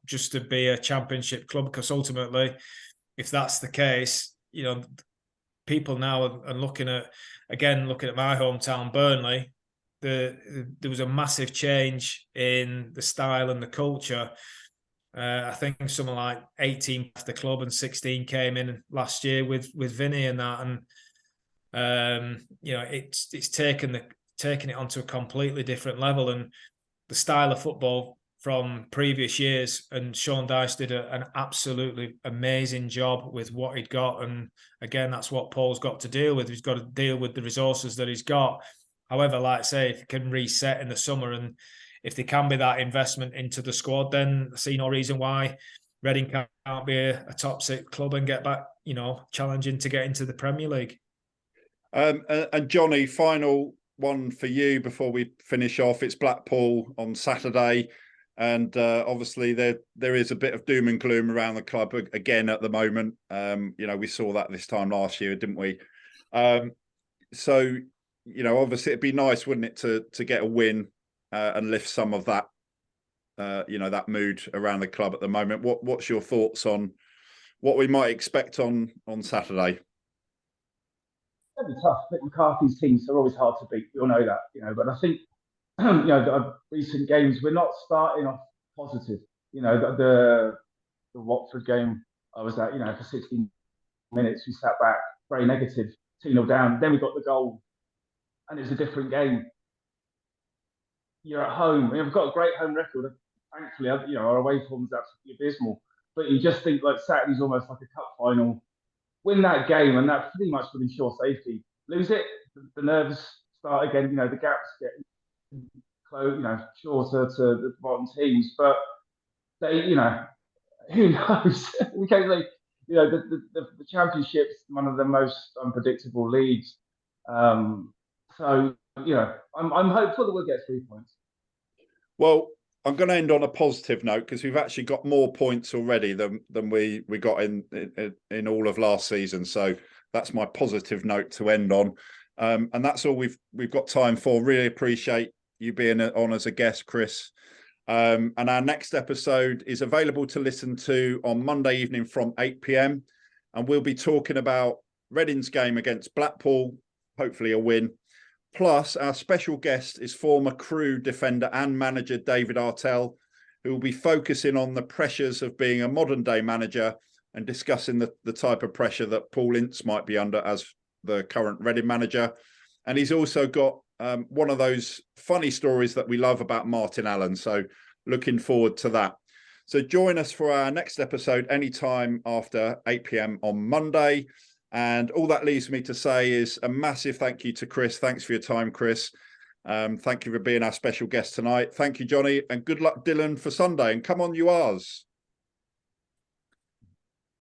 just to be a Championship club? Because ultimately, if that's the case, people now are looking at my hometown, Burnley. There was a massive change in the style and the culture. I think something like 18 left the club and 16 came in last year with Vinny and that, and it's taken it onto a completely different level, and the style of football from previous years. And Sean Dyche did an absolutely amazing job with what he'd got. And again, that's what Paul's got to deal with. He's got to deal with the resources that he's got. However, like I say, if he can reset in the summer, and if there can be that investment into the squad, then I see no reason why Reading can't be a top six club and get back, challenging to get into the Premier League. And Johnny, final one for you before we finish off. It's Blackpool on Saturday, and obviously there is a bit of doom and gloom around the club again at the moment. We saw that this time last year, didn't we? So obviously it'd be nice, wouldn't it, to get a win and lift some of that, that mood around the club at the moment. What's your thoughts on what we might expect on Saturday? It'll be tough. I think McCarthy's teams are always hard to beat. We all know that, but I think, the recent games, we're not starting off positive. The Watford game I was at, for 16 minutes, we sat back very negative, 2-0 down. Then we got the goal, and it was a different game. You're at home. We've got a great home record. Thankfully, our away form is absolutely abysmal. But you just think like Saturday's almost like a cup final. Win that game, and that pretty much would ensure safety. Lose it, the nerves start again. The gaps get close, shorter to the bottom teams. But they, who knows? We can't like, the Championship's one of the most unpredictable leagues. So I'm hopeful that we'll get 3 points. Well, I'm going to end on a positive note, because we've actually got more points already than we got in all of last season. So that's my positive note to end on. And that's all we've got time for. Really appreciate you being on as a guest, Chris. And our next episode is available to listen to on Monday evening from 8 p.m. And we'll be talking about Reading's game against Blackpool, hopefully a win. Plus, our special guest is former Crewe defender and manager David Artell, who will be focusing on the pressures of being a modern-day manager and discussing the type of pressure that Paul Ince might be under as the current Reading manager. And he's also got one of those funny stories that we love about Martin Allen. So looking forward to that. So join us for our next episode anytime after 8 p.m. on Monday. And all that leaves me to say is a massive thank you to Chris. Thanks for your time, Chris. Thank you for being our special guest tonight. Thank you, Johnny. And good luck, Dylan, for Sunday. And come on, you R's.